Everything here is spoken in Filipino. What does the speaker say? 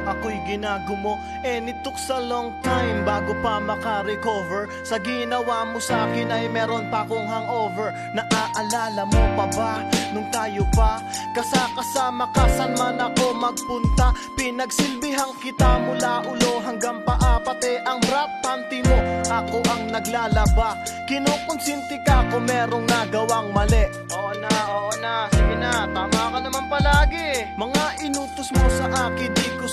ako'y ginagumo. And it took a long time bago pa makarecover. Sa ginawa mo sa akin ay meron pa akong hangover. Naaalala mo pa ba nung tayo pa kasama ka, saan man ako magpunta? Pinagsilbihan kita mula ulo hanggang paa, pati ang bra panty mo ako ang naglalaba. Kinukonsinti ka kung merong nagawang mali. Oo na, sige na, tama ka naman palagi. Mga inutos mo sa akin di ko